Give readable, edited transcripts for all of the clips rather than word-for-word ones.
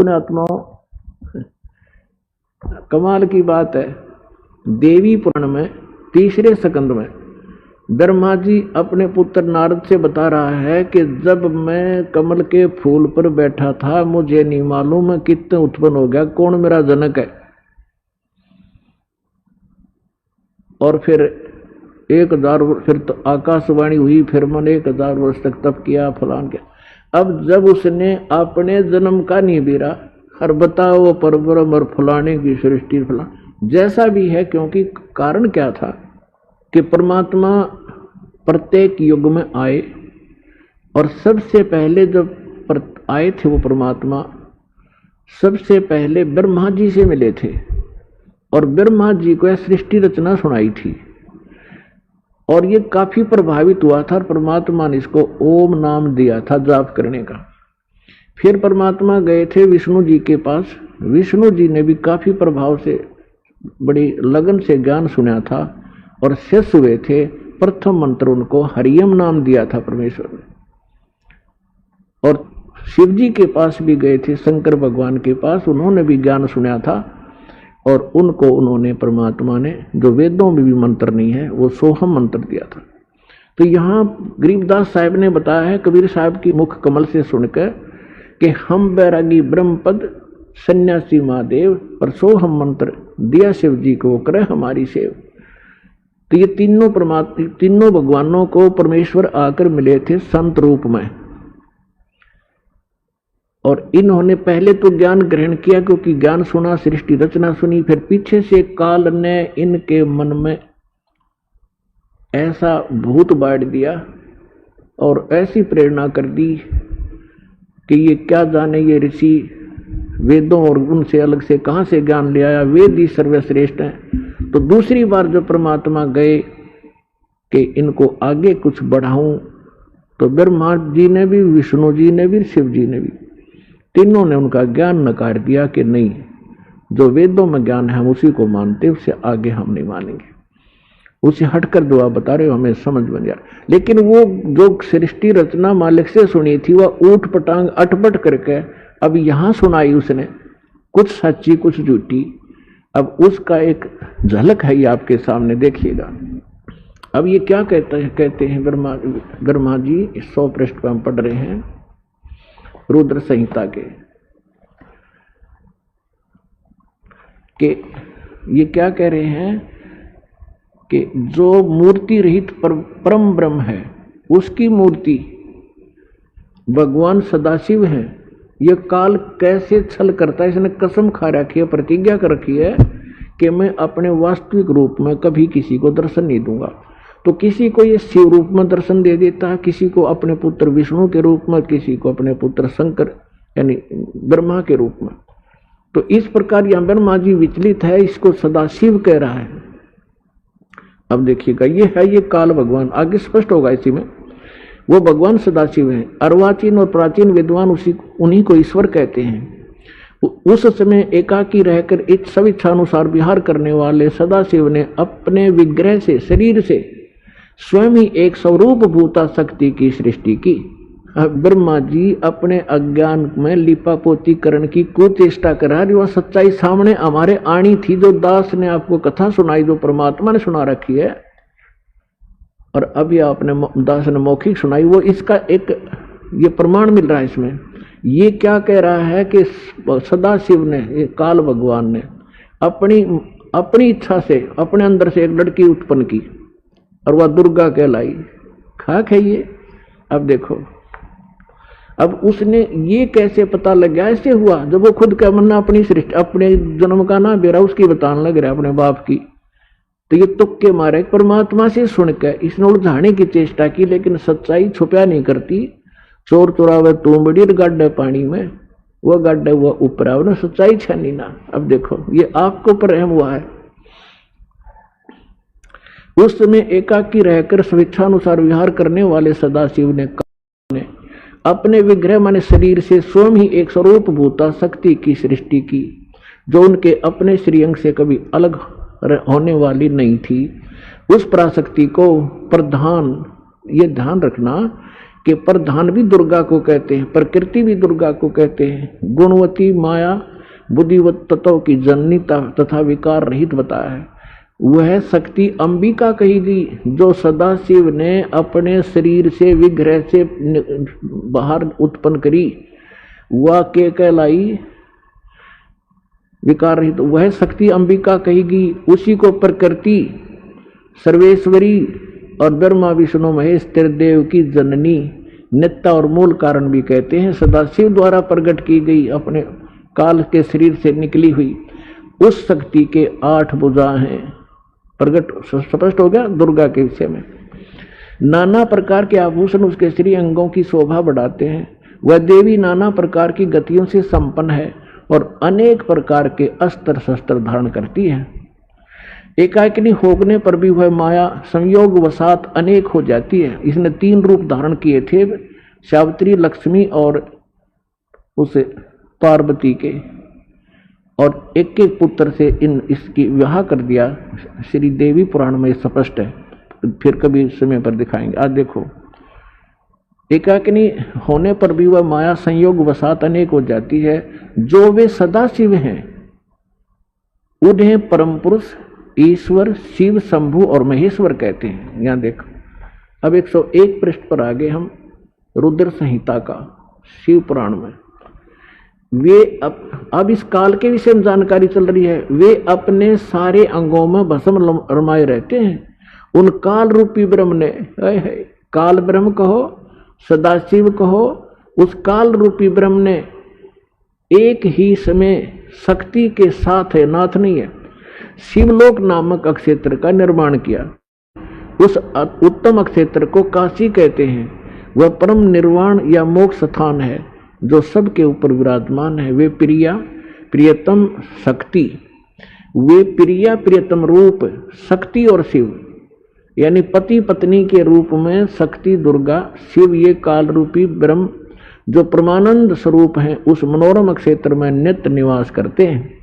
पुण्यात्माओं, कमाल की बात है। देवी पुराण में तीसरे स्कंद में ब्रह्मा जी अपने पुत्र नारद से बता रहा है कि जब मैं कमल के फूल पर बैठा था, मुझे नहीं मालूम मैं कितने उत्पन्न हो गया, कौन मेरा जनक है। और फिर 1000 फिर तो आकाशवाणी हुई, फिर मैंने 1000 वर्ष तक तप किया, फलान किया। अब जब उसने अपने जन्म का नहीं बीरा, और बताओ वो परब्रह्म और फलाने की सृष्टि फलान जैसा भी है, क्योंकि कारण क्या था कि परमात्मा प्रत्येक युग में आए, और सबसे पहले जब आए थे वो परमात्मा सबसे पहले ब्रह्मा जी से मिले थे, और ब्रह्मा जी को सृष्टि रचना सुनाई थी, और ये काफी प्रभावित हुआ था। परमात्मा ने इसको ओम नाम दिया था जाप करने का। फिर परमात्मा गए थे विष्णु जी के पास, विष्णु जी ने भी काफी प्रभाव से बड़ी लगन से ज्ञान सुना था, और शेष हुए थे। प्रथम मंत्र उनको हरियम नाम दिया था परमेश्वर ने। और शिव जी के पास भी गए थे, शंकर भगवान के पास, उन्होंने भी ज्ञान सुना था, और उनको उन्होंने परमात्मा ने, जो वेदों में भी मंत्र नहीं है, वो सोहम मंत्र दिया था। तो यहाँ गरीबदास साहब ने बताया है कबीर साहब की मुख कमल से सुनकर कि हम बैरागी ब्रह्मपद सन्यासी महादेव पर सोहम मंत्र दिया शिव जी को, करे हमारी सेव। तो ये तीनों भगवानों को परमेश्वर आकर मिले थे संत रूप में, और इन्होंने पहले तो ज्ञान ग्रहण किया, क्योंकि ज्ञान सुना, सृष्टि रचना सुनी। फिर पीछे से काल ने इनके मन में ऐसा भूत बांट दिया और ऐसी प्रेरणा कर दी कि ये क्या जाने ये ऋषि वेदों और उनसे अलग से कहां से ज्ञान ले आया, वेद ही सर्वश्रेष्ठ हैं। तो दूसरी बार जब परमात्मा गए कि इनको आगे कुछ बढ़ाऊं, तो ब्रह्मा जी ने भी, विष्णु जी ने भी, शिव जी ने भी, तीनों ने उनका ज्ञान नकार दिया कि नहीं, जो वेदों में ज्ञान है हम उसी को मानते, उससे आगे हम नहीं मानेंगे। उसे हटकर जो आप बता रहे हो हमें समझ में जा। लेकिन वो जो सृष्टि रचना मालिक से सुनी थी, वह ऊट पटांग अटपट करके अब यहां सुनाई उसने, कुछ सच्ची कुछ झूठी। अब उसका एक झलक है ये आपके सामने, देखिएगा। अब ये क्या कहते हैं ब्रह्मा जी, 100 पृष्ठ पर हम पढ़ रहे हैं रुद्र संहिता के, कि ये क्या कह रहे हैं कि जो मूर्ति रहित परम ब्रह्म है, उसकी मूर्ति भगवान सदाशिव है। ये काल कैसे छल करता है, इसने कसम खा रखी है, प्रतिज्ञा कर रखी है कि मैं अपने वास्तविक रूप में कभी किसी को दर्शन नहीं दूंगा। तो किसी को ये शिव रूप में दर्शन दे देता है, किसी को अपने पुत्र विष्णु के रूप में, किसी को अपने पुत्र शंकर यानी ब्रह्मा के रूप में। तो इस प्रकार यहां ब्रह्मा जी विचलित है, इसको सदाशिव कह रहा है। अब देखिएगा, ये है ये काल भगवान, आगे स्पष्ट होगा इसी में। वो भगवान सदाशिव है। अर्वाचीन और प्राचीन विद्वान उन्हीं को ईश्वर कहते हैं। उस समय एकाकी रहकर इस सब इच्छा अनुसार विहार करने वाले सदाशिव ने अपने विग्रह से, शरीर से स्वयं ही एक स्वरूप भूता शक्ति की सृष्टि की। ब्रह्मा जी अपने अज्ञान में लिपापोती करण की कुचेष्टा करा रही, वह सच्चाई सामने हमारे आनी थी, जो दास ने आपको कथा सुनाई, जो परमात्मा ने सुना रखी है, और अभी आपने दास ने मौखिक सुनाई, वो इसका एक ये प्रमाण मिल रहा है इसमें। ये क्या कह रहा है कि सदाशिव ने, ये काल भगवान ने अपनी इच्छा से अपने अंदर से एक लड़की उत्पन्न की, और वह दुर्गा कहलाई। खाक है ये। अब देखो, अब उसने ये कैसे पता लग गया, ऐसे हुआ जब वो खुद का मन्ना अपनी सृष्टि, अपने जन्म का ना बेरा उसकी बताने लग रहा है अपने बाप की। तो ये तुक्के मारे परमात्मा से सुनकर इसने उलझाने की चेष्टा की, लेकिन सच्चाई छुपा नहीं करती। चोर चुरावे तुमबड़ी गड्ढे पानी में, वह गड्ढे वह ऊपर आओ ना, सच्चाई छानी ना। अब देखो, ये आपको पर रहम हुआ है। उस समय एकाकी रहकर स्वेच्छानुसार विहार करने वाले सदाशिव ने अपने विग्रह माने शरीर से स्वयं ही एक स्वरूप भूता शक्ति की सृष्टि की, जो उनके अपने श्रीअंग से कभी अलग होने वाली नहीं थी। उस पराशक्ति को प्रधान, ये ध्यान रखना के प्रधान भी दुर्गा को कहते हैं, प्रकृति भी दुर्गा को कहते हैं। गुणवती माया बुद्धिवत तत्व की जननी तथा विकार रहित बताया है। वह शक्ति अंबिका कही गई जो सदाशिव ने अपने शरीर से विग्रह से बाहर उत्पन्न करी, वह के कहलाई विकार रहित। वह शक्ति अंबिका कही गई, उसी को प्रकृति सर्वेश्वरी और ब्रह्मा विष्णु महेश त्रिदेव की जननी नित्या और मूल कारण भी कहते हैं। सदाशिव द्वारा प्रकट की गई, अपने काल के शरीर से निकली हुई उस शक्ति के 8 भुजा हैं। प्रकट स्पष्ट हो गया दुर्गा के विषय में। नाना प्रकार के आभूषण उसके श्री अंगों की शोभा बढ़ाते हैं। वह देवी नाना प्रकार की गतियों से संपन्न है और अनेक प्रकार के अस्त्र शस्त्र धारण करती है। एकाकिनी होने पर भी वह माया संयोग वसात अनेक हो जाती है। इसने 3 रूप धारण किए थे, सावित्री, लक्ष्मी और उस पार्वती के, और एक एक पुत्र से इसकी विवाह कर दिया। श्री देवी पुराण में स्पष्ट है, फिर कभी समय पर दिखाएंगे। आज देखो, एकाकिनी होने पर भी वह माया संयोग वसात अनेक हो जाती है। जो वे सदा शिव हैं उन्हें परम पुरुष, ईश्वर, शिव, शंभु और महेश्वर कहते हैं। यहां देखो, अब 101 पृष्ठ पर आगे हम रुद्र संहिता का शिव पुराण में वे अब इस काल के विषय में जानकारी चल रही है। वे अपने सारे अंगों में भस्म रमाए रहते हैं। उन काल रूपी ब्रह्म ने, काल ब्रह्म कहो, सदाशिव कहो, उस काल रूपी ब्रह्म ने एक ही समय शक्ति के साथ है, नाथ नहीं है, शिवलोक नामक अक्षेत्र का निर्माण किया। उस उत्तम अक्षेत्र को काशी कहते हैं। वह परम निर्वाण या मोक्ष स्थान है जो सबके ऊपर विराजमान है। वे प्रिया प्रियतम शक्ति, वे प्रिया प्रियतम रूप शक्ति और शिव, यानी पति पत्नी के रूप में शक्ति दुर्गा, शिव ये काल रूपी ब्रह्म जो परमानंद स्वरूप हैं, उस मनोरम क्षेत्र में नित्य निवास करते हैं।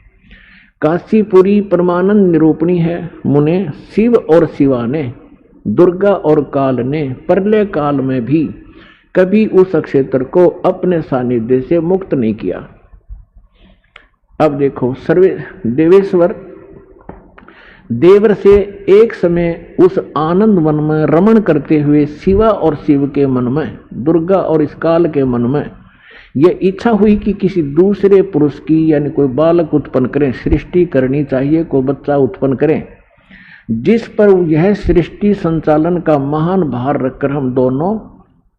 काशीपुरी परमानंद निरूपणी है। मुने शिव और शिवा ने, दुर्गा और काल ने प्रलय काल में भी कभी उस क्षेत्र को अपने सानिध्य से मुक्त नहीं किया। अब देखो, सर्वे देवेश्वर देवर से एक समय उस आनंद वन में रमण करते हुए शिवा और शिव के मन में, दुर्गा और इस काल के मन में यह इच्छा हुई कि किसी दूसरे पुरुष की, यानी कोई बालक उत्पन्न करें, सृष्टि करनी चाहिए, कोई बच्चा उत्पन्न करें, जिस पर यह सृष्टि संचालन का महान भार रखकर हम दोनों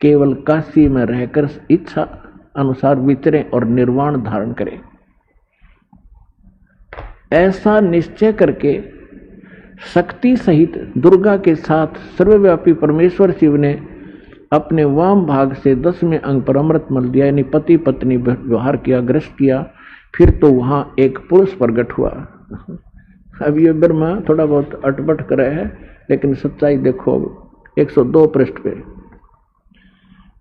केवल काशी में रहकर इच्छा अनुसार विचरें और निर्वाण धारण करें। ऐसा निश्चय करके शक्ति सहित दुर्गा के साथ सर्वव्यापी परमेश्वर शिव ने अपने वाम भाग से 10वें अंग पर अमृत मल दिया, यानी पति पत्नी व्यवहार किया, ग्रस्त किया। फिर तो वहां एक पुरुष प्रकट हुआ। अब ये ब्रह्मा थोड़ा बहुत अटपट कर रहे हैं, लेकिन सच्चाई देखो 102 पृष्ठ पे,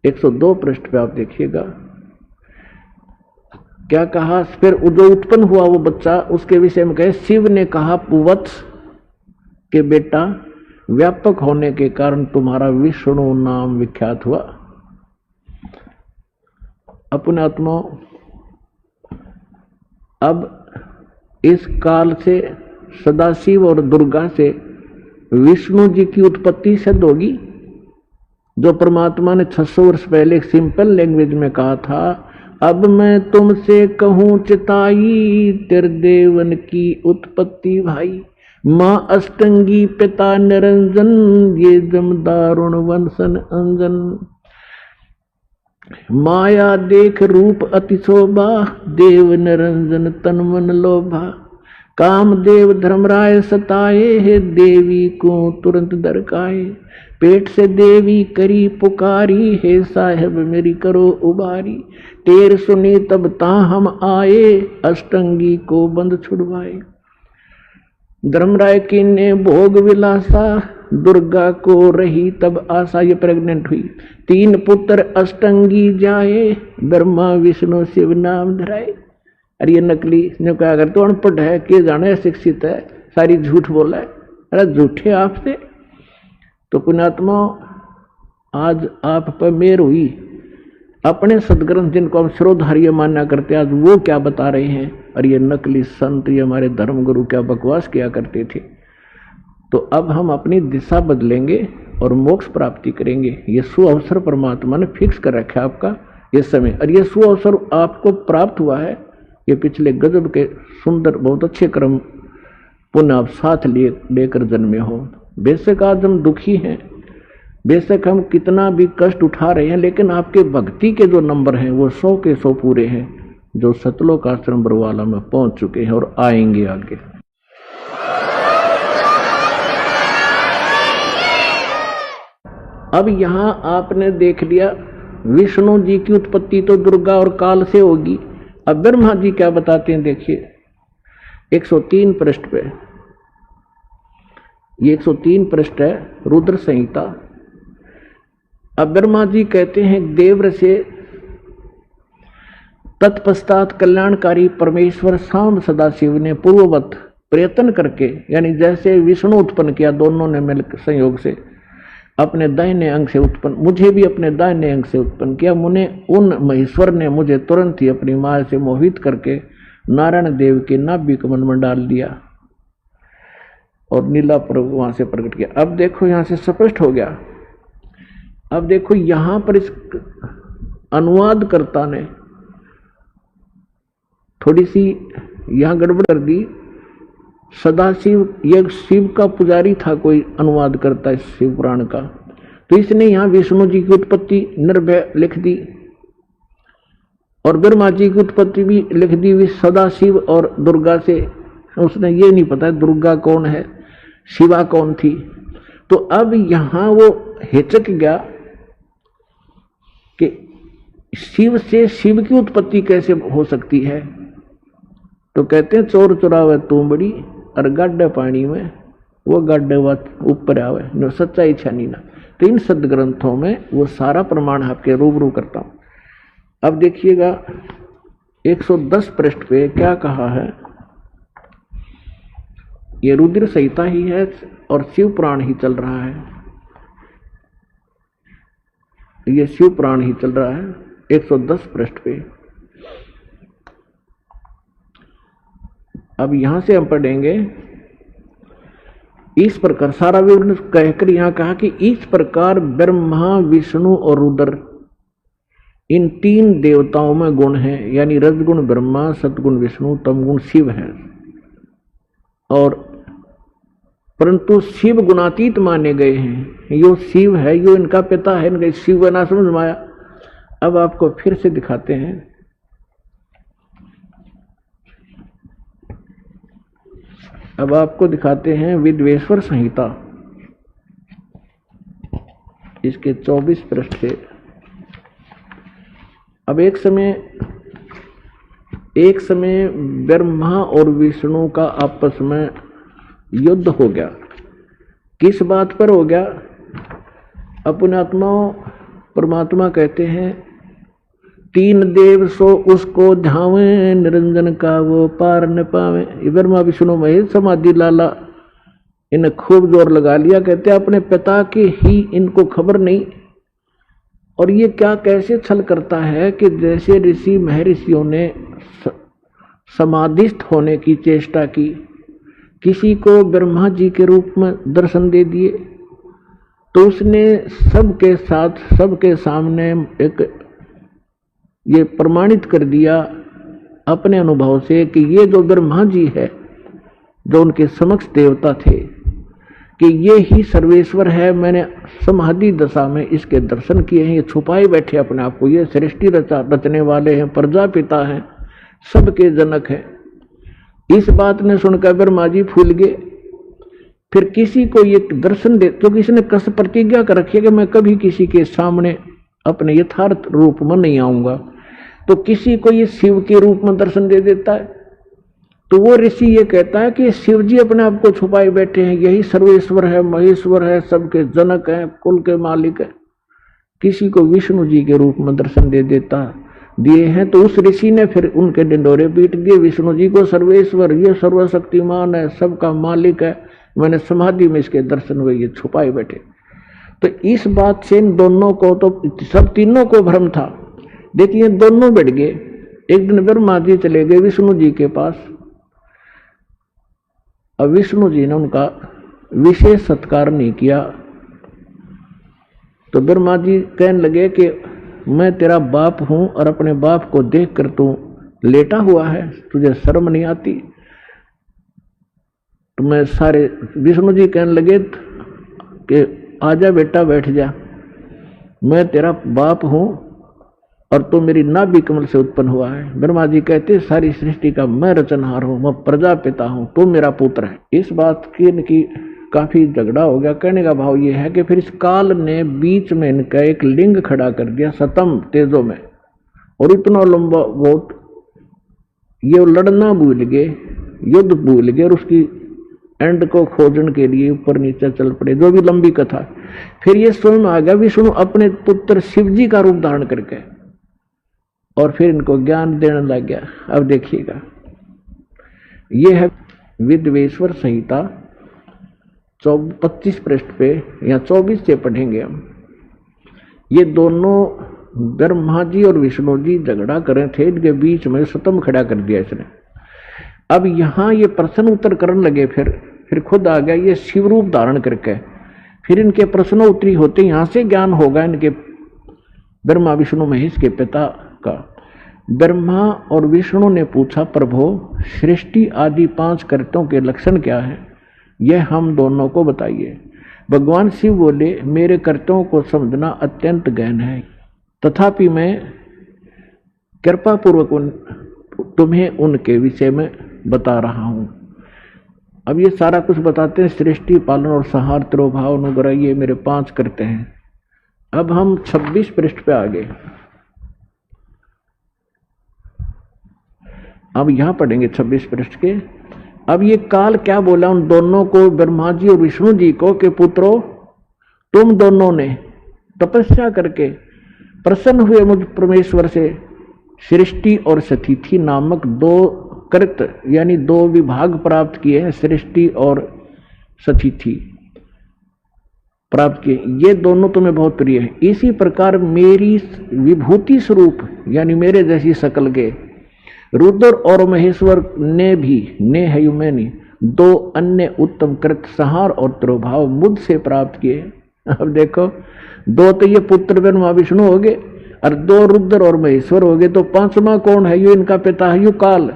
102 पृष्ठ पे आप देखिएगा क्या कहा। फिर जो उत्पन्न हुआ वो बच्चा, उसके विषय में कहे, शिव ने कहा, पुवत्स के बेटा, व्यापक होने के कारण तुम्हारा विष्णु नाम विख्यात हुआ। अपने आत्मा, अब इस काल से सदाशिव और दुर्गा से विष्णु जी की उत्पत्ति सिद्ध होगी। जो परमात्मा ने 600 वर्ष पहले एक सिंपल लैंग्वेज में कहा था, अब मैं तुमसे कहूं चिताई, त्रिदेवन की उत्पत्ति भाई, माँ अष्टंगी पिता निरंजन, ये जमदारुण वंशन अंजन। माया देख रूप अति शोभा, देव निरंजन तन मन लोभा। कामदेव धर्मराय सताए, हे देवी को तुरंत दरकाए। पेट से देवी करी पुकारी, हे साहेब मेरी करो उबारी। टेर सुनी तब ता हम आए, अष्टंगी को बंद छुड़वाए। धर्मराय की ने भोग विलासा, दुर्गा को रही तब आशा। ये प्रेग्नेंट हुई, 3 पुत्र अष्टंगी जाए, ब्रह्मा विष्णु शिव नाम धराए। अरे ये नकली ने क्या कर, तो अनपढ़ है, के जाने शिक्षित है, सारी झूठ बोला है। अरे झूठे आपसे। तो पुण्यात्मा, आज आप पर मेहर हुई। अपने सदग्रंथ जिनको हम श्रोधार्य मान्या करते आज वो क्या बता रहे हैं, और ये नकली संत, ये हमारे धर्मगुरु क्या बकवास किया करते थे। तो अब हम अपनी दिशा बदलेंगे और मोक्ष प्राप्ति करेंगे। ये सुअवसर परमात्मा ने फिक्स कर रखा है आपका ये समय, और ये सुअवसर आपको प्राप्त हुआ है। ये पिछले गजब के सुंदर बहुत अच्छे कर्म पुण्य आप साथ लेकर जन्मे हो। बेशक आज हम दुखी हैं, बेशक हम कितना भी कष्ट उठा रहे हैं, लेकिन आपके भक्ति के जो नंबर हैं वो 100 के 100 पूरे हैं, जो सतलोक आश्रम बरवाला में पहुंच चुके हैं और आएंगे आगे। अब यहां आपने देख लिया विष्णु जी की उत्पत्ति तो दुर्गा और काल से होगी। अब ब्रह्मा जी क्या बताते हैं, देखिए 103 पृष्ठ पे, ये 103 पृष्ठ है रुद्र संहिता। अब ब्रह्मा जी कहते हैं देव्र से तत्पश्चात कल्याणकारी परमेश्वर सांब सदाशिव ने पूर्ववत प्रयत्न करके, यानी जैसे विष्णु उत्पन्न किया दोनों ने मिलकर संयोग से, अपने दाहिने अंग से उत्पन्न, मुझे भी अपने दाहिने अंग से उत्पन्न किया। उन महेश्वर ने मुझे तुरंत ही अपनी माया से मोहित करके नारायण देव के नाभि कमल में डाल दिया और नीला पर्व वहां से प्रकट किया। अब देखो यहां से स्पष्ट हो गया। अब देखो यहां पर इस अनुवादकर्ता ने थोड़ी सी यहां गड़बड़ कर दी। सदाशिव यह शिव का पुजारी था, कोई अनुवाद करता है शिव पुराण का, तो इसने यहां विष्णु जी की उत्पत्ति निर्भय लिख दी और ब्रह्मा जी की उत्पत्ति भी लिख दी हुई सदाशिव और दुर्गा से। उसने ये नहीं पता दुर्गा कौन है, शिवा कौन थी। तो अब यहां वो हिचक गया कि शिव से शिव की उत्पत्ति कैसे हो सकती है। तो कहते हैं चोर चुरावे तुमबड़ी और गड्ढे पानी में वो गड्ढे ऊपर आवे, जो सच्चाई छानी ना। तो इन सदग्रंथों में वो सारा प्रमाण आपके रूबरू करता हूं। अब देखिएगा 110 पृष्ठ पे क्या कहा है। ये रुद्र संहिता ही है और शिव पुराण ही चल रहा है, ये शिव पुराण ही चल रहा है 110 पृष्ठ पे। अब यहां से हम पढ़ेंगे इस प्रकार सारा विवरण कहकर यहां कहा कि इस प्रकार ब्रह्मा विष्णु और रुद्र इन 3 देवताओं में गुण है, यानी रजगुण ब्रह्मा, सतगुण विष्णु, तमगुण शिव है। और परंतु शिव गुणातीत माने गए हैं। यो शिव है, यो इनका पिता है, इनका शिव ना समझ में आया। अब आपको फिर से दिखाते हैं। अब आपको दिखाते हैं विद्वेश्वर संहिता, इसके 24 पृष्ठ से। अब एक समय ब्रह्मा और विष्णु का आपस में युद्ध हो गया। किस बात पर हो गया? अपने आत्माओं परमात्मा कहते हैं 3 देव सो उसको धावे, निरंजन का वो पार न पावे। ब्रह्मा विष्णु महेश समाधि लाला इन्हें खूब जोर लगा लिया। कहते अपने पिता की ही इनको खबर नहीं। और ये क्या कैसे छल करता है कि जैसे ऋषि महर्षियों ने समाधिस्थ होने की चेष्टा की, किसी को ब्रह्मा जी के रूप में दर्शन दे दिए, तो उसने सबके साथ सबके सामने एक ये प्रमाणित कर दिया अपने अनुभव से कि ये जो ब्रह्मा जी है, जो उनके समक्ष देवता थे, कि ये ही सर्वेश्वर है। मैंने समाधि दशा में इसके दर्शन किए हैं। ये छुपाए बैठे अपने आप को, ये सृष्टि रचने वाले हैं, प्रजापिता हैं, सबके जनक हैं। इस बात ने सुनकर ब्रह्मा जी फूल गए। फिर किसी को ये दर्शन दे, तो किसी ने कस प्रतिज्ञा कर रखी है कि मैं कभी किसी के सामने अपने यथार्थ रूप में नहीं आऊंगा। तो किसी को ये शिव के रूप में दर्शन दे देता है, तो वो ऋषि ये कहता है कि शिव जी अपने आप को छुपाए बैठे हैं, यही सर्वेश्वर है, महेश्वर है, सबके जनक हैं, कुल के मालिक है। किसी को विष्णु जी के रूप में दर्शन दे देता दिए हैं, तो उस ऋषि ने फिर उनके डिंडोरे पीट दिए। विष्णु जी को सर्वेश्वर, ये सर्वशक्तिमान है, सबका मालिक है, मैंने समाधि में इसके दर्शन हुए, ये छुपाए बैठे। तो इस बात से इन दोनों को, तो सब तीनों को भ्रम था। देखिए दोनों बैठ गए। एक दिन ब्रह्मा जी चले गए विष्णु जी के पास। अब विष्णु जी ने उनका विशेष सत्कार नहीं किया, तो ब्रह्मा जी कहने लगे कि मैं तेरा बाप हूं और अपने बाप को देखकर तू लेटा हुआ है, तुझे शर्म नहीं आती? तो मैं सारे, विष्णु जी कहने लगे कि आजा बेटा बैठ जा, मैं तेरा बाप हूं और तू मेरी नाभि कमल से उत्पन्न हुआ है। ब्रह्मा जी कहते सारी सृष्टि का मैं रचनहार हूं, मैं प्रजापिता हूं, तू मेरा पुत्र है। इस बात की इनकी काफी झगड़ा हो गया। कहने का भाव यह है कि फिर इस काल ने बीच में इनका एक लिंग खड़ा कर दिया सतम तेजों में, और इतना लंबा बहुत, ये लड़ना भूल गए, युद्ध भूल गए और उसकी एंड को खोजने के लिए ऊपर नीचे चल पड़े, जो भी लंबी कथा। फिर ये स्वयं आ गया विष्णु अपने पुत्र शिव जी का रूप धारण करके, और फिर इनको ज्ञान देने लग गया। अब देखिएगा, यह है विद्वेश्वर संहिता 25 पृष्ठ पे या 24 से पढ़ेंगे हम। ये दोनों ब्रह्मा जी और विष्णु जी झगड़ा कर रहे थे, इनके बीच में सतम खड़ा कर दिया इसने। अब यहां ये प्रश्न उत्तर करने लगे, फिर खुद आ गया ये शिव रूप धारण करके। फिर इनके प्रश्नोत्तरी होते यहां से ज्ञान होगा इनके ब्रह्मा विष्णु महेश के पिता का। ब्रह्मा और विष्णु ने पूछा, प्रभु सृष्टि आदि 5 कर्तों के लक्षण क्या है, यह हम दोनों को बताइए। भगवान शिव बोले, मेरे कर्तव्यों को समझना अत्यंत गहन है, तथापि मैं कृपा पूर्वक तुम्हें उनके विषय में बता रहा हूं। अब ये सारा कुछ बताते हैं, सृष्टि, पालन और संहार, तिरोभाव, अनुग्रह, ये मेरे 5 करते हैं। अब हम 26 पृष्ठ पे आ गए। अब यहां पढ़ेंगे 26 पृष्ठ के। अब ये काल क्या बोला उन दोनों को, ब्रह्मा जी और विष्णु जी को, कि पुत्रों तुम दोनों ने तपस्या करके प्रसन्न हुए मुझ परमेश्वर से सृष्टि और स्थिति नामक 2 कृत यानी 2 विभाग प्राप्त किए हैं। सृष्टि और स्थिति प्राप्त किए, ये दोनों तुम्हें बहुत प्रिय है। इसी प्रकार मेरी विभूति स्वरूप यानी मेरे जैसी शकल के रुद्र और महेश्वर ने भी, ने है मैंने, 2 अन्य उत्तम कृत संहार और तिरोभाव मुझसे प्राप्त किए। अब देखो, 2 तो ये पुत्र ब्रह्मा विष्णु हो गए और 2 रुद्र और महेश्वर हो गए, तो 5वां कौन है? यो इनका पिता है, यो काल,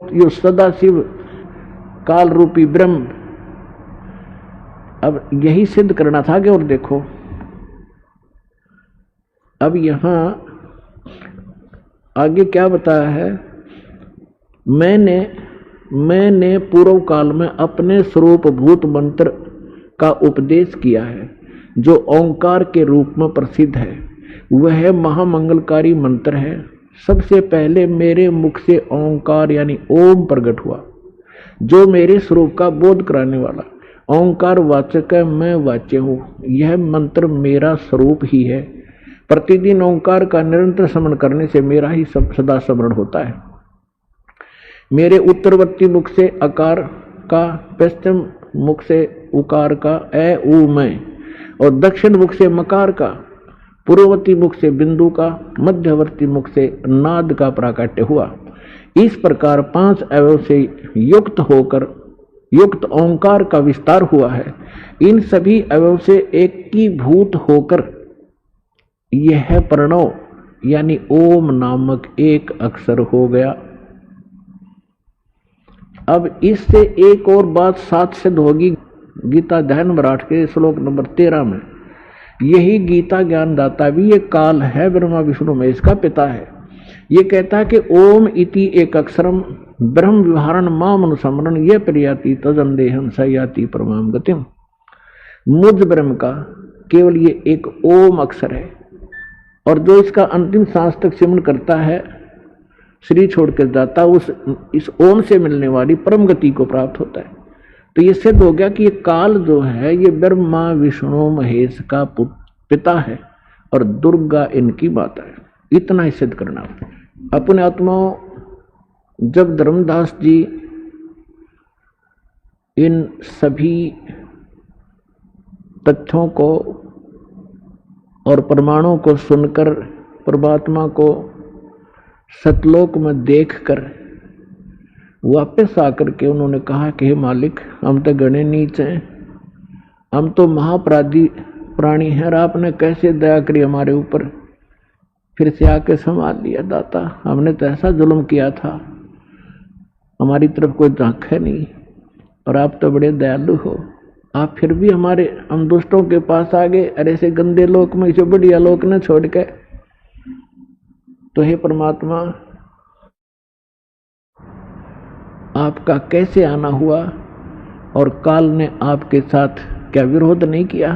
यो सदा शिव काल रूपी ब्रह्म। अब यही सिद्ध करना था कि, और देखो अब यहां आगे क्या बताया है, मैंने पूर्व काल में अपने स्वरूप भूत मंत्र का उपदेश किया है, जो ओंकार के रूप में प्रसिद्ध है। वह महामंगलकारी मंत्र है। सबसे पहले मेरे मुख से ओंकार यानी ओम प्रकट हुआ, जो मेरे स्वरूप का बोध कराने वाला। ओंकार वाचक है, मैं वाच्य हूं। यह मंत्र मेरा स्वरूप ही है। प्रतिदिन ओंकार का निरंतर स्मरण करने से मेरा ही सदा स्मरण होता है। मेरे उत्तरवर्ती मुख से अकार का, पश्चिम मुख से उकार का ए ऊ मैं, और दक्षिण मुख से मकार का, पूर्ववर्ती मुख से बिंदु का, मध्यवर्ती मुख से नाद का प्राकट्य हुआ। इस प्रकार 5 अवयव से युक्त ओंकार का विस्तार हुआ है। इन सभी अवयव से एकीभूत होकर यह प्रणव यानी ओम नामक एक अक्षर हो गया। अब इससे एक और बात साथ सिद्ध होगी गीता ध्यान मराठ के श्लोक नंबर 13 में। यही गीता ज्ञान दाता भी ये काल है, ब्रह्मा विष्णु महेश का पिता है। ये कहता है कि ओम इति एक अक्षरम ब्रह्म विहारण माम अनुसमरण ये प्रियाति तजंदेहम सयाति परमाम गतिम। मुझ ब्रह्म का केवल ये एक ओम अक्षर है, और जो इसका अंतिम सांस तक सिमरण करता है, शरीर छोड़कर जाता, इस ओम से मिलने वाली परम गति को प्राप्त होता है। तो ये सिद्ध हो गया कि ये काल जो है ये ब्रह्मा विष्णु महेश का पिता है और दुर्गा इनकी माता है। इतना ही सिद्ध करना। अपने आत्माओं, जब धर्मदास जी इन सभी तथ्यों को और प्रमाणों को सुनकर, परमात्मा को सतलोक में देखकर वापस आकर के उन्होंने कहा कि हे मालिक, हम तो गणे नीच हैं, हम तो महापराधी प्राणी हैं, और आपने कैसे दया करी हमारे ऊपर, फिर से आके संभाल लिया दाता, हमने तो ऐसा जुल्म किया था, हमारी तरफ कोई झांक है नहीं, और आप तो बड़े दयालु हो, आप फिर भी हम दुष्टों के पास आ गए, अरे से गंदे लोक में जो बढ़िया लोक न छोड़ के। तो हे परमात्मा, आपका कैसे आना हुआ, और काल ने आपके साथ क्या विरोध नहीं किया,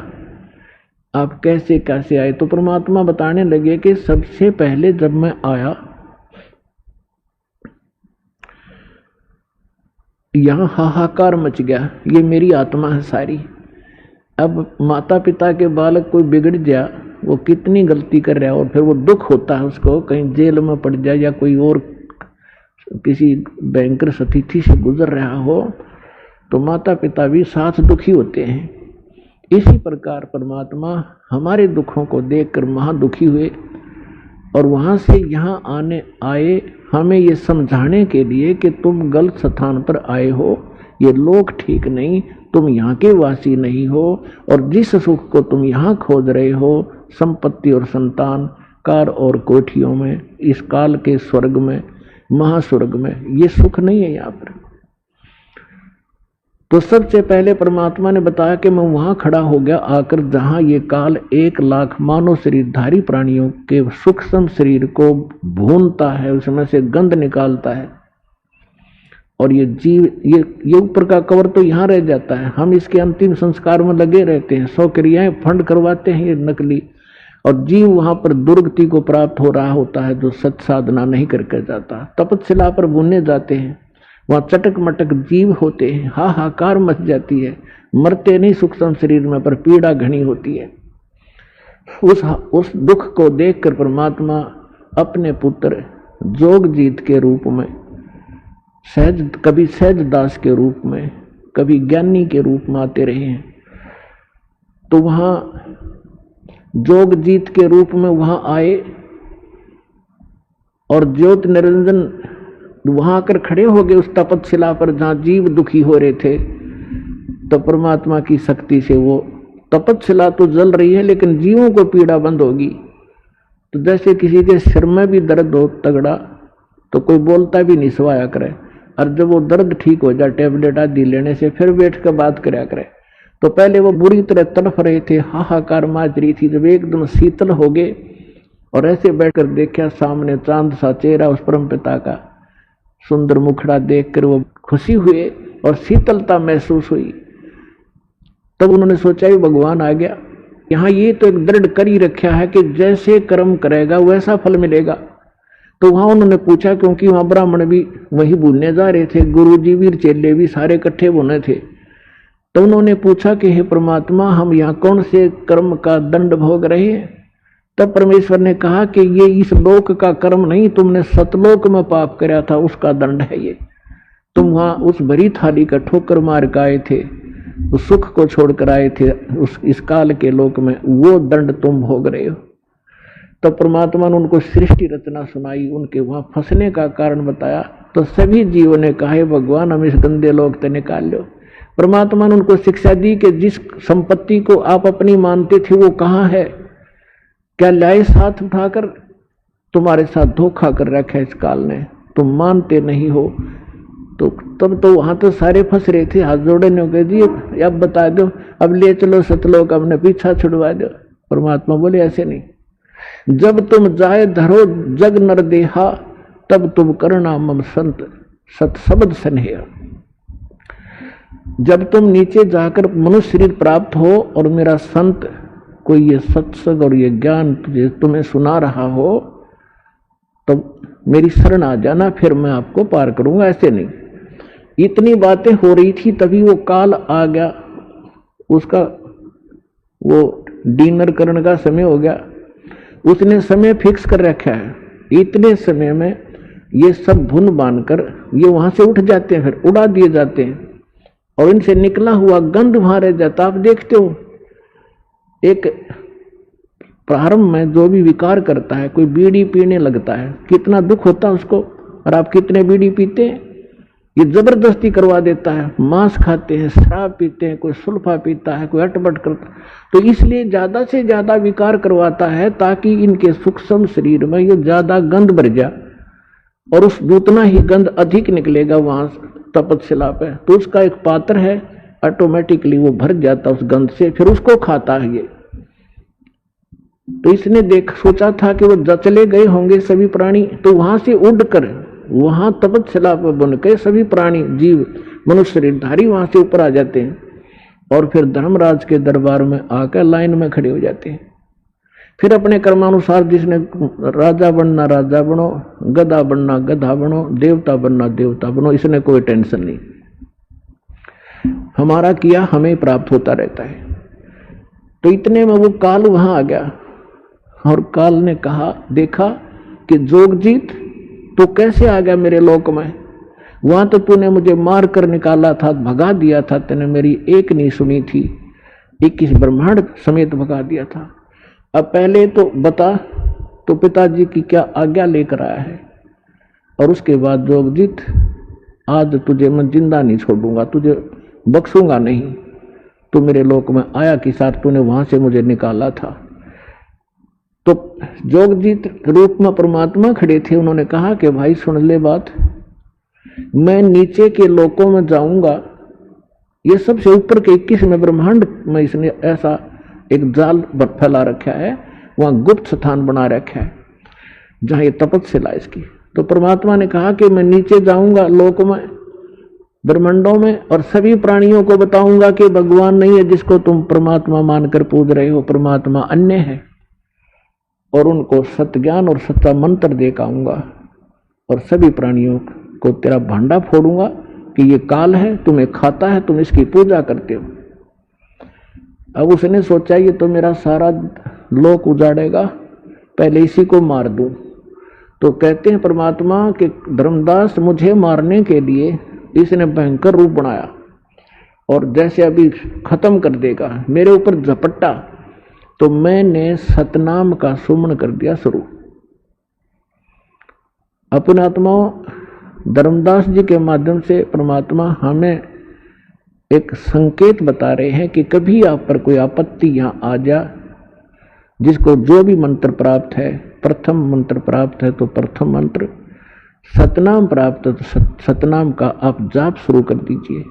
आप कैसे कैसे आए। तो परमात्मा बताने लगे कि सबसे पहले जब मैं आया, यहां हाहाकार मच गया, ये मेरी आत्मा है सारी। अब माता पिता के बालक कोई बिगड़ गया, वो कितनी गलती कर रहा है, और फिर वो दुख होता है उसको, कहीं जेल में पड़ जाए या कोई और किसी भयंकर स्थिति से गुजर रहा हो, तो माता पिता भी साथ दुखी होते हैं। इसी प्रकार परमात्मा हमारे दुखों को देखकर महादुखी हुए, और वहां से यहाँ आए हमें ये समझाने के लिए कि तुम गलत स्थान पर आए हो, ये लोग ठीक नहीं, तुम यहाँ के वासी नहीं हो, और जिस सुख को तुम यहाँ खोज रहे हो, संपत्ति और संतान, कार और कोठियों में, इस काल के स्वर्ग में, महास्वर्ग में, ये सुख नहीं है यहाँ पर। तो सबसे पहले परमात्मा ने बताया कि मैं वहां खड़ा हो गया आकर जहां ये काल 1,00,000 मानव शरीरधारी प्राणियों के सूक्ष्म शरीर को भूनता है, उसमें से गंध निकालता है, और ये जीव, ये ऊपर का कवर तो यहाँ रह जाता है, हम इसके अंतिम संस्कार में लगे रहते हैं, 100 क्रियाएं फंड करवाते हैं ये नकली, और जीव वहां पर दुर्गति को प्राप्त हो रहा होता है जो सत साधना नहीं करके जाता। तपस्या पर भुने जाते हैं, वहां चटक मटक जीव होते हैं, हाहाकार मच जाती है, मरते नहीं सूक्ष्म शरीर में, पर पीड़ा घनी होती है। उस दुख को देखकर परमात्मा अपने पुत्र जोगजीत के रूप में, कभी सहज दास के रूप में, कभी ज्ञानी के रूप में आते रहे हैं। तो वहां जोगजीत के रूप में वहां आए, और ज्योति निरंजन वहां आकर खड़े हो गए उस तपतशिला पर जहां जीव दुखी हो रहे थे। तो परमात्मा की शक्ति से वो तपतशिला तो जल रही है, लेकिन जीवों को पीड़ा बंद होगी। तो जैसे किसी के सिर में भी दर्द हो तगड़ा, तो कोई बोलता भी नहीं, सवाया करे, और जब वो दर्द ठीक हो जाए टेबलेट आदि लेने से, फिर बैठ कर बात कराया करे। तो पहले वो बुरी तरह तड़फ रहे थे, हाहाकार माज रही थी, जब एकदम शीतल हो गए और ऐसे बैठकर देखा सामने चांद सा चेहरा उस परम पिता का, सुंदर मुखड़ा देखकर वो खुशी हुए और शीतलता महसूस हुई। तब उन्होंने सोचा कि भगवान आ गया, यहाँ ये तो एक दृढ़ कर ही रखा है कि जैसे कर्म करेगा वैसा फल मिलेगा। तो वहां उन्होंने पूछा, क्योंकि वहां ब्राह्मण भी वही भूलने जा रहे थे, गुरु जी भी चेले भी सारे इकट्ठे होने थे। तो उन्होंने पूछा कि हे परमात्मा, हम यहाँ कौन से कर्म का दंड भोग रहे हैं? तब परमेश्वर ने कहा कि ये इस लोक का कर्म नहीं, तुमने सतलोक में पाप कराया था, उसका दंड है ये। तुम वहां उस भरी थाली का ठोकर मार के आए थे, उस सुख को छोड़कर आए थे इस काल के लोक में, वो दंड तुम भोग रहे हो। तब परमात्मा ने उनको सृष्टि रचना सुनाई, उनके वहां फंसने का कारण बताया। तो सभी जीवों ने कहा, भगवान हम इस गंदे लोक से निकाल लो। परमात्मा ने उनको शिक्षा दी कि जिस संपत्ति को आप अपनी मानते थे वो कहाँ है, क्या लाए साथ उठाकर? तुम्हारे साथ धोखा कर रखा है इस काल ने, तुम मानते नहीं हो। तो तब तो वहां तो सारे फंस रहे थे, हाथ जोड़े ने कह दिए अब बता दो, अब ले चलो सतलोक, अपने पीछा छुड़वा दो। परमात्मा बोले ऐसे नहीं, जब तुम जाए धरो जग नर देहा, तब तुम करना मम संत सत शब्द स्नेह। जब तुम नीचे जाकर मनुष्य शरीर प्राप्त हो और मेरा संत कोई ये सत्संग और ये ज्ञान तुम्हें सुना रहा हो, तो मेरी शरण आ जाना, फिर मैं आपको पार करूंगा। ऐसे नहीं। इतनी बातें हो रही थी, तभी वो काल आ गया, उसका वो डिनर करने का समय हो गया। उसने समय फिक्स कर रखा है, इतने समय में ये सब भुन बांधकर ये वहां से उठ जाते हैं, फिर उड़ा दिए जाते हैं, और इनसे निकला हुआ गंध वहां रह जाता। आप देखते हो एक प्रारंभ में जो भी विकार करता है, कोई बीड़ी पीने लगता है, कितना दुख होता है उसको। और आप कितने बीड़ी पीते हैं, ये जबरदस्ती करवा देता है। मांस खाते हैं, शराब पीते हैं, कोई सुल्फा पीता है, कोई अटपट करता है। तो इसलिए ज्यादा से ज्यादा विकार करवाता है ताकि इनके सूक्ष्म शरीर में ये ज्यादा गंध भर जाए, और उस उतना ही गंध अधिक निकलेगा वहां तपस्या पे। तो उसका एक पात्र है, ऑटोमेटिकली वो भर जाता उस गंध से, फिर उसको खाता है ये। तो इसने सोचा था कि वो चले गए होंगे सभी प्राणी, तो वहां से उड़कर वहां तपस्या पर बन के सभी प्राणी जीव मनुष्य शरीरधारी वहां से ऊपर आ जाते हैं, और फिर धर्मराज के दरबार में आकर लाइन में खड़े हो जाते हैं। फिर अपने कर्मानुसार जिसने राजा बनना राजा बनो, गधा बनना गधा बनो, देवता बनना देवता बनो, इसने कोई टेंशन नहीं। हमारा किया हमें प्राप्त होता रहता है। तो इतने में वो काल वहां आ गया, और काल ने कहा, देखा कि जोगजीत तू कैसे आ गया मेरे लोक में? वहां तो तूने मुझे मार कर निकाला था, भगा दिया था, तूने मेरी एक नहीं सुनी थी, 21 ब्रह्मांड समेत भगा दिया था। अब पहले तो बता, तो पिताजी की क्या आज्ञा लेकर आया है? और उसके बाद जोगजीत, आज तुझे मैं जिंदा नहीं छोड़ूंगा, तुझे बख्शूंगा नहीं। तू मेरे लोक में आया कि साथ तूने वहां से मुझे निकाला था। तो जोगजीत रूप में परमात्मा खड़े थे, उन्होंने कहा कि भाई सुन ले बात, मैं नीचे के लोकों में जाऊंगा। ये सबसे ऊपर के 21वें ब्रह्मांड में इसने ऐसा एक जाल फैला रखा है, वहां गुप्त स्थान बना रखा है जहां ये तपस्या इसकी। तो परमात्मा ने कहा कि मैं नीचे जाऊंगा लोक में, ब्रह्मांडों में, और सभी प्राणियों को बताऊंगा कि भगवान नहीं है जिसको तुम परमात्मा मानकर पूज रहे हो, परमात्मा अन्य है। और उनको सत्य ज्ञान और सच्चा मंत्र दे के आऊंगा, और सभी प्राणियों को तेरा भांडा फोड़ूंगा कि ये काल है, तुम्हें खाता है, तुम इसकी पूजा करते हो। अब उसने सोचा ये तो मेरा सारा लोक उजाड़ेगा, पहले इसी को मार दूं। तो कहते हैं परमात्मा कि धर्मदास मुझे मारने के लिए इसने भयंकर रूप बनाया, और जैसे अभी खत्म कर देगा, मेरे ऊपर झपट्टा, तो मैंने सतनाम का सुमन कर दिया शुरू। अपने आत्मा धर्मदास जी के माध्यम से परमात्मा हमें एक संकेत बता रहे हैं कि कभी आप पर कोई आपत्ति यहां आ जा, जिसको जो भी मंत्र प्राप्त है, प्रथम मंत्र प्राप्त है तो प्रथम मंत्र, सतनाम प्राप्त है तो सतनाम का आप जाप शुरू कर दीजिए।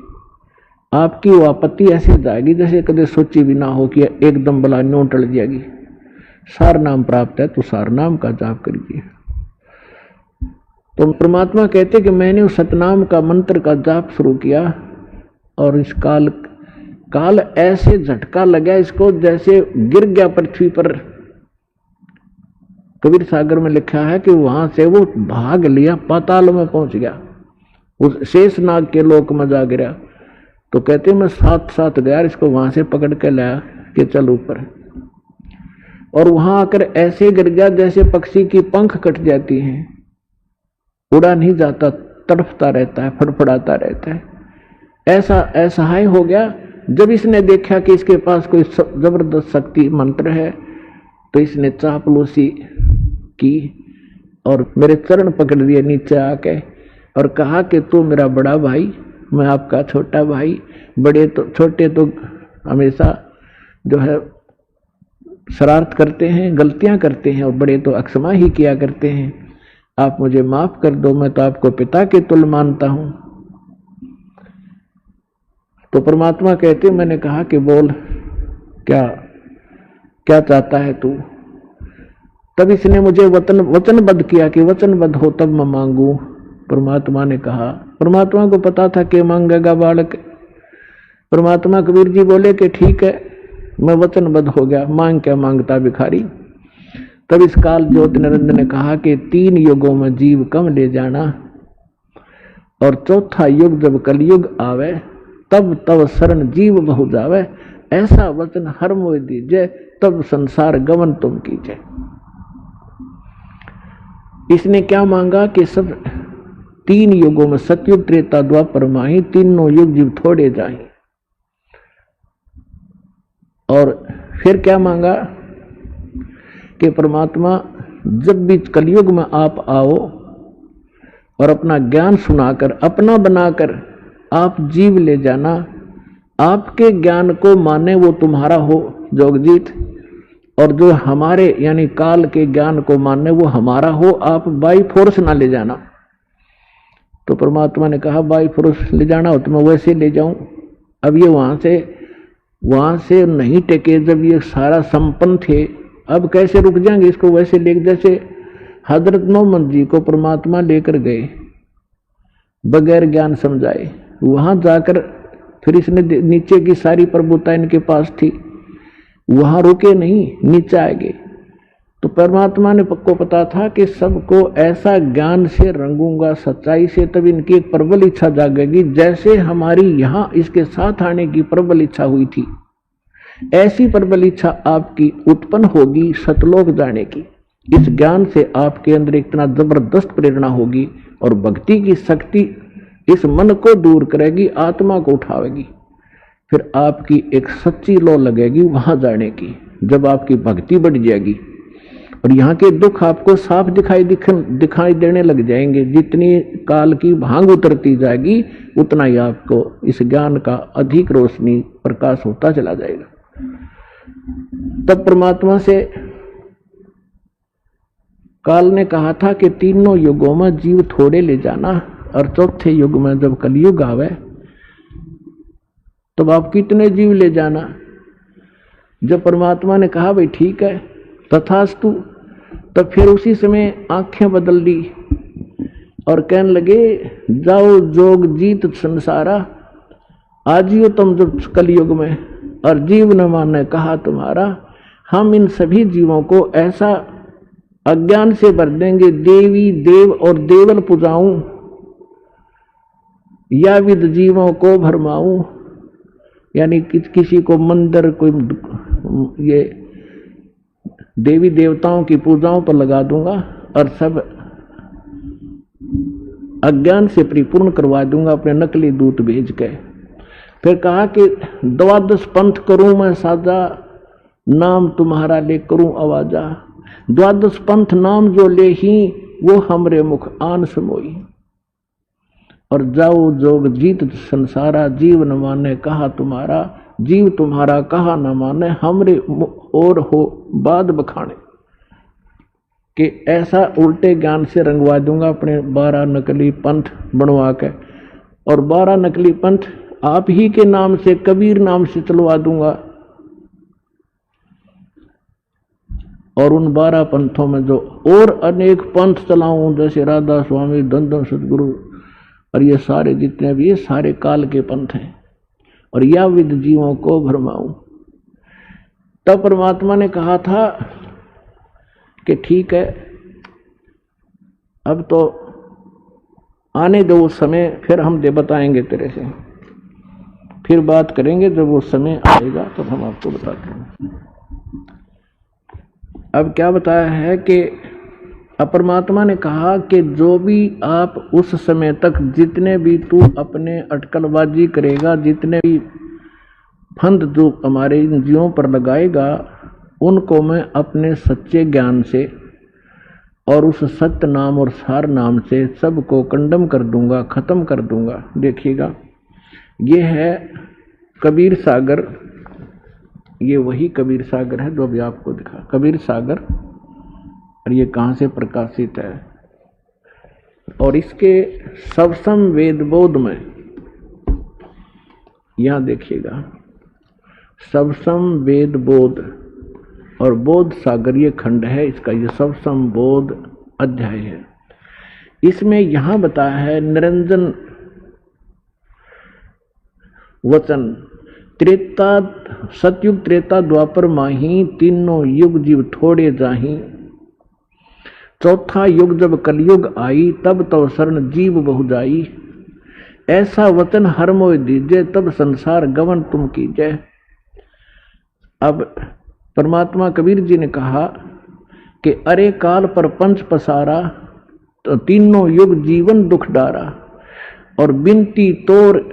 आपकी वो आपत्ति ऐसे जाएगी जैसे कभी सोची भी ना हो कि एकदम बला न्यों टल जाएगी। सार नाम प्राप्त है तो सार नाम का जाप करिए। तो परमात्मा कहते कि मैंने उस सतनाम का मंत्र का जाप शुरू किया, और इस काल ऐसे झटका लगा इसको जैसे गिर गया पृथ्वी पर। कबीर सागर में लिखा है कि वहां से वो भाग लिया, पाताल में पहुंच गया, उस शेषनाग के लोक में जा गिरा। तो कहते मैं साथ साथ गया, इसको वहां से पकड़ के लाया कि चल ऊपर, और वहां आकर ऐसे गिर गया जैसे पक्षी की पंख कट जाती हैं, उड़ा नहीं जाता, तड़फता रहता है, फड़फड़ाता रहता है। ऐसा असहाय हो गया। जब इसने देखा कि इसके पास कोई जबरदस्त शक्ति मंत्र है, तो इसने चापलूसी की और मेरे चरण पकड़ दिए नीचे आके, और कहा कि तू मेरा बड़ा भाई, मैं आपका छोटा भाई। बड़े तो छोटे तो हमेशा जो है शरारत करते हैं, गलतियां करते हैं, और बड़े तो अक्षमा ही किया करते हैं। आप मुझे माफ कर दो, मैं तो आपको पिता के तुल्य मानता हूं। तो परमात्मा कहते, मैंने कहा कि बोल क्या क्या चाहता है तू? तब इसने मुझे वचनबद्ध किया कि वचनबद्ध हो तब मैं मांगू। परमात्मा ने कहा, परमात्मा को पता था कि मांगेगा बालक। परमात्मा कबीर जी बोले कि ठीक है, मैं वचनबद्ध हो गया, मांग क्या मांगता भिखारी। तब इस काल ज्योति निरंजन ने कहा कि 3 युगों में जीव कम ले जाना, और चौथा युग जब कलयुग आवे, तब तब शरण जीव बहु जावे। ऐसा वचन हर मोह दीजिए, तब संसार गमन तुम कीजिए। इसने क्या मांगा कि सब 3 युगों में, सतयुग त्रेता द्वापर माही, तीनों युग जीव थोड़े जाए। और फिर क्या मांगा कि परमात्मा जब भी कलयुग में आप आओ और अपना ज्ञान सुनाकर अपना बनाकर आप जीव ले जाना, आपके ज्ञान को माने वो तुम्हारा हो जोगजीत, और जो हमारे यानी काल के ज्ञान को माने वो हमारा हो, आप बाई फोर्स ना ले जाना। तो परमात्मा ने कहा बाई फोर्स ले जाना हो तो मैं वैसे ले जाऊं। अब ये वहां से नहीं टेके, जब ये सारा संपन्न थे अब कैसे रुक जाएंगे इसको वैसे ले। जैसे हजरत मोहम्मद जी को परमात्मा लेकर गए बगैर ज्ञान समझाए, वहां जाकर फिर इसने नीचे की सारी प्रभुता इनके पास थी, वहां रुके नहीं, नीचे आ गए। तो परमात्मा ने को पता था कि सबको ऐसा ज्ञान से रंगूंगा, सच्चाई से, तब इनकी एक प्रबल इच्छा जागेगी, जैसे हमारी यहाँ इसके साथ आने की प्रबल इच्छा हुई थी, ऐसी प्रबल इच्छा आपकी उत्पन्न होगी सतलोक जाने की। इस ज्ञान से आपके अंदर इतना जबरदस्त प्रेरणा होगी और भक्ति की शक्ति इस मन को दूर करेगी, आत्मा को उठावेगी, फिर आपकी एक सच्ची लौ लगेगी वहां जाने की। जब आपकी भक्ति बढ़ जाएगी और यहाँ के दुख आपको साफ दिखाई देने लग जाएंगे, जितनी काल की भांग उतरती जाएगी उतना ही आपको इस ज्ञान का अधिक रोशनी प्रकाश होता चला जाएगा। तब परमात्मा से काल ने कहा था कि तीनों युगों में जीव थोड़े ले जाना, और चौथे युग में जब कलयुग आवे तब आप कितने जीव ले जाना। जब परमात्मा ने कहा भाई ठीक है तथास्तु, तब फिर उसी समय आंखें बदल ली और कहने लगे जाओ जोग जीत संसारा, आजियो तुम जब कलयुग में, और जीव न माने कहा तुम्हारा। हम इन सभी जीवों को ऐसा अज्ञान से भर देंगे, देवी देव और देवल पुजाऊं, या विद जीवों को भरमाऊं, यानी किसी को मंदिर, कोई ये देवी देवताओं की पूजाओं पर लगा दूंगा और सब अज्ञान से परिपूर्ण करवा दूंगा अपने नकली दूत भेज के। फिर कहा कि 12 पंथ करूं मैं साजा, नाम तुम्हारा ले करूं आवाजा। 12 पंथ नाम जो ले ही वो हमरे मुख आन समोई, और जाओ जोग जीत संसारा, जीव न माने कहा तुम्हारा, जीव तुम्हारा कहा न माने हमरे और हो बाद बखाने। कि ऐसा उल्टे ज्ञान से रंगवा दूंगा अपने 12 नकली पंथ बनवा के, और 12 नकली पंथ आप ही के नाम से, कबीर नाम से चलवा दूंगा, और उन 12 पंथों में जो और अनेक पंथ चलाऊं, जैसे राधा स्वामी, धन सदगुरु, और ये सारे जितने भी, ये सारे काल के पंथ हैं, और या विद जीवों को भरमाऊं। तब परमात्मा ने कहा था कि ठीक है अब तो आने दो उस समय, फिर हम बताएंगे तेरे से, फिर बात करेंगे, जब वो समय आएगा तो हम आपको बताते हैं। अब क्या बताया है कि परमात्मा ने कहा कि जो भी आप उस समय तक जितने भी तू अपने अटकलबाजी करेगा, जितने भी फंद जो हमारे इन जीवों पर लगाएगा, उनको मैं अपने सच्चे ज्ञान से और उस सत्य नाम और सार नाम से सबको कंडम कर दूंगा, खत्म कर दूंगा। देखिएगा ये है कबीर सागर, ये वही कबीर सागर है जो अभी आपको दिखा, कबीर सागर, और ये कहाँ से प्रकाशित है, और इसके सबसम वेद बोध में, यहां देखिएगा सबसम वेद बोध और बोध सागर, ये खंड है इसका, ये सबसम बोध अध्याय है। इसमें यहां बताया है निरंजन वचन, त्रेता सतयुग त्रेता द्वापर माही, तीनों युग जीव थोड़े जाही, चौथा युग जब कलयुग आई, तब तो शरण जीव बहु जाई, ऐसा वचन हर मोय दीजे, तब संसार गवन तुम कीजे। अब परमात्मा कबीर जी ने कहा कि अरे काल पर पंच पसारा, तो तीनों युग जीवन दुख डारा, और बिनती तोर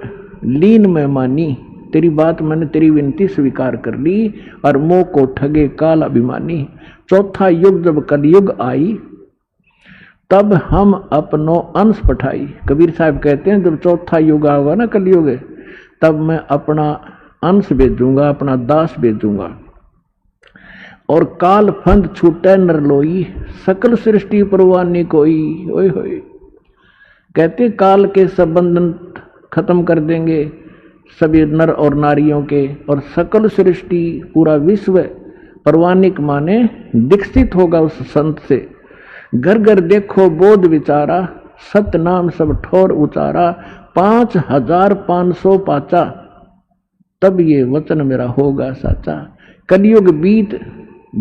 लीन में मानी, तेरी बात मैंने तेरी विनती स्वीकार कर ली, और मोह को ठगे काल अभिमानी। चौथा युग जब कलयुग आई तब हम अपनो अंश पठाई। कबीर साहब कहते हैं जब चौथा युग आएगा ना कलयुग, तब मैं अपना अंश भेजूंगा, अपना दास भेजूंगा। और काल फंद छूटे नरलोई, सकल सृष्टि परवानी कोई। ओए होए, कहते काल के सब बंधन खत्म कर देंगे सभी नर और नारियों के, और सकल सृष्टि पूरा विश्व परवानिक माने दीक्षित होगा उस संत से। घर घर देखो बोध विचारा, सत नाम सब ठोर उचारा, 5500 पाचा, तब ये वचन मेरा होगा साचा। कलयुग बीत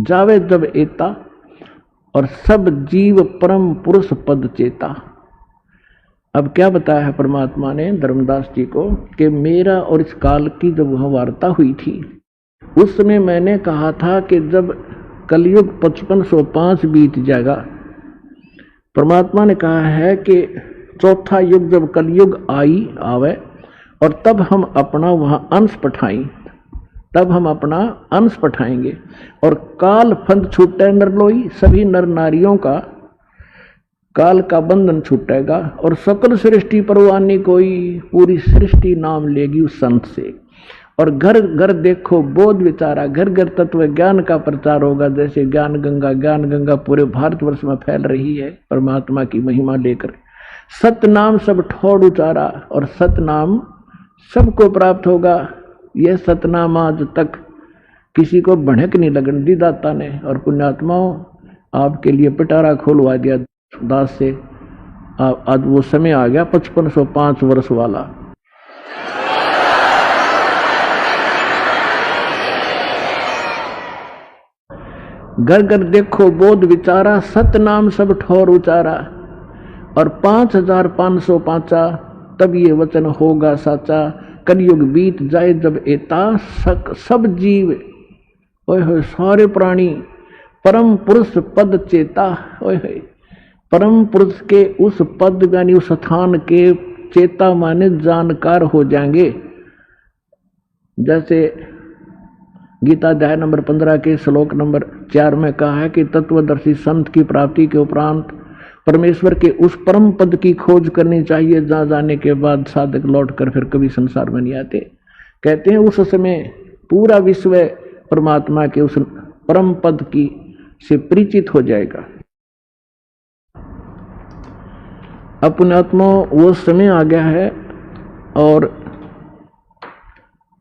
जावे जब एता, और सब जीव परम पुरुष पद चेता। अब क्या बताया है परमात्मा ने धर्मदास जी को कि मेरा और इस काल की जब वह वार्ता हुई थी उस समय मैंने कहा था कि जब कलयुग 5505 बीत जाएगा, परमात्मा ने कहा है कि चौथा युग जब कलयुग आवे और तब हम अपना वहां अंश पठाएं, तब हम अपना अंश पठाएंगे। और काल फंद छूटे नरलोई, सभी नर नारियों का काल का बंधन छूटेगा, और सकल सृष्टि परवानी कोई, पूरी सृष्टि नाम लेगी उस संत से। और घर घर देखो बोध विचारा, घर घर तत्व ज्ञान का प्रचार होगा। जैसे ज्ञान गंगा पूरे भारतवर्ष में फैल रही है परमात्मा की महिमा लेकर। सतनाम सब ठोड़ उचारा, और सतनाम सबको प्राप्त होगा। यह सतनाम आज तक किसी को भड़क नहीं लगन दी दाता ने, और पुण्यात्माओं आपके लिए पिटारा खोलवा दिया दास से। आज वो समय आ गया 5505 वर्ष वाला। घर घर देखो बोध विचारा, सतनाम सब ठोर उचारा, और 5500 पाचा, तब ये वचन होगा साचा। कलयुग बीत जाए जब एता, सब जीव ओए होए सारे प्राणी परम पुरुष पद चेता। ओए होए, परम पुरुष के उस पद यानी उस स्थान के चेता माने जानकार हो जाएंगे। जैसे गीता अध्याय नंबर 15 के श्लोक नंबर 4 में कहा है कि तत्वदर्शी संत की प्राप्ति के उपरांत परमेश्वर के उस परम पद की खोज करनी चाहिए जहां जाने के बाद साधक लौटकर फिर कभी संसार में नहीं आते। कहते हैं उस समय पूरा विश्व परमात्मा के उस परम पद की से परिचित हो जाएगा। अपने आत्मा वो समय आ गया है, और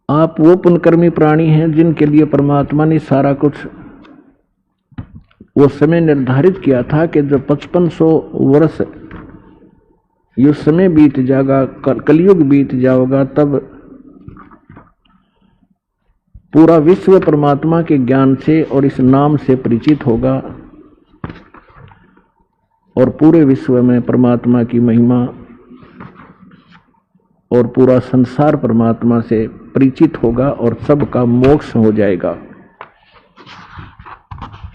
आप वो पुण्यकर्मी प्राणी हैं जिनके लिए परमात्मा ने सारा कुछ वो समय निर्धारित किया था कि जब 5500 वर्ष ये समय बीत जाएगा, कलयुग बीत जाएगा, तब पूरा विश्व परमात्मा के ज्ञान से और इस नाम से परिचित होगा, और पूरे विश्व में परमात्मा की महिमा और पूरा संसार परमात्मा से परिचित होगा, और सबका मोक्ष हो जाएगा।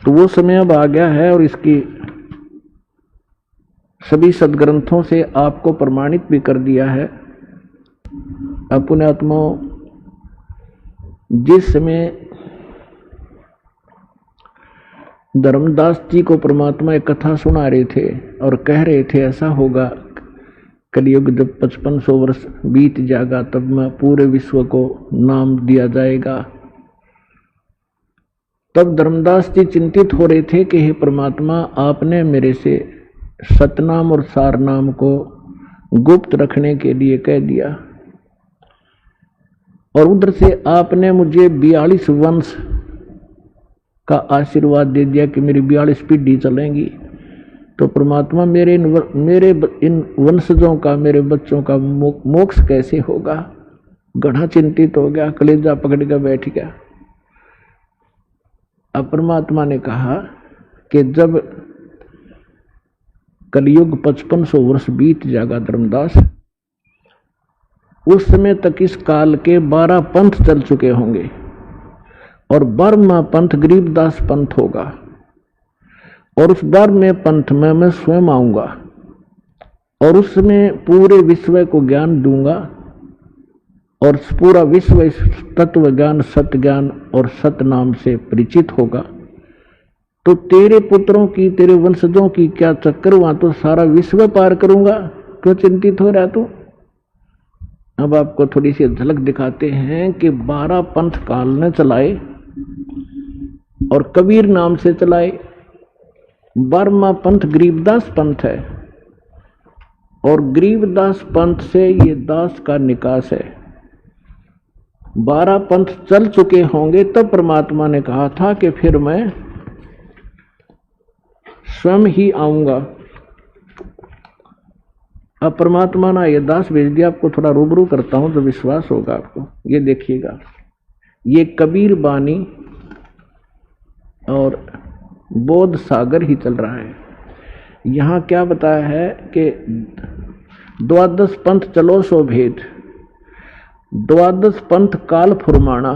तो वो समय अब आ गया है, और इसकी सभी सदग्रंथों से आपको प्रमाणित भी कर दिया है। अपने आत्मा जिस समय धर्मदास जी को परमात्मा एक कथा सुना रहे थे और कह रहे थे ऐसा होगा कलयुग जब 5500 वर्ष बीत जाएगा तब मैं पूरे विश्व को नाम दिया जाएगा। तब धर्मदास जी चिंतित हो रहे थे कि हे परमात्मा, आपने मेरे से सतनाम और सारनाम को गुप्त रखने के लिए कह दिया, और उधर से आपने मुझे 42 वंश का आशीर्वाद दे दिया कि मेरी 42 पीढ़ी चलेंगी। तो परमात्मा मेरे इन वंशजों का, मेरे बच्चों का मोक्ष कैसे होगा? गढ़ा चिंतित हो गया, कलेजा पकड़ कर बैठ गया। अब परमात्मा ने कहा कि जब कलयुग 5500 वर्ष बीत जाएगा धर्मदास, उस समय तक इस काल के 12 पंथ चल चुके होंगे, और 12वां पंथ गरीबदास पंथ होगा, और उस 12वें पंथ में मैं स्वयं आऊंगा, और उसमें पूरे विश्व को ज्ञान दूंगा, और पूरा विश्व इस तत्व ज्ञान, सत ज्ञान और सत नाम से परिचित होगा। तो तेरे पुत्रों की, तेरे वंशजों की क्या चक्कर, वहां तो सारा विश्व पार करूंगा, क्यों चिंतित हो रहा तू? अब आपको थोड़ी सी झलक दिखाते हैं कि 12 पंथ काल ने चलाए और कबीर नाम से चलाए। 12वां पंथ गरीबदास पंथ है और गरीबदास पंथ से ये दास का निकास है। 12 पंथ चल चुके होंगे तब परमात्मा ने कहा था कि फिर मैं स्वयं ही आऊंगा। अब परमात्मा ने ये दास भेज दिया। आपको थोड़ा रूबरू करता हूं तो विश्वास होगा आपको। ये देखिएगा, ये कबीर बानी और बोध सागर ही चल रहा है। यहां क्या बताया है कि द्वादश पंथ चलो सो भेद। द्वादश पंथ काल फुरमाना,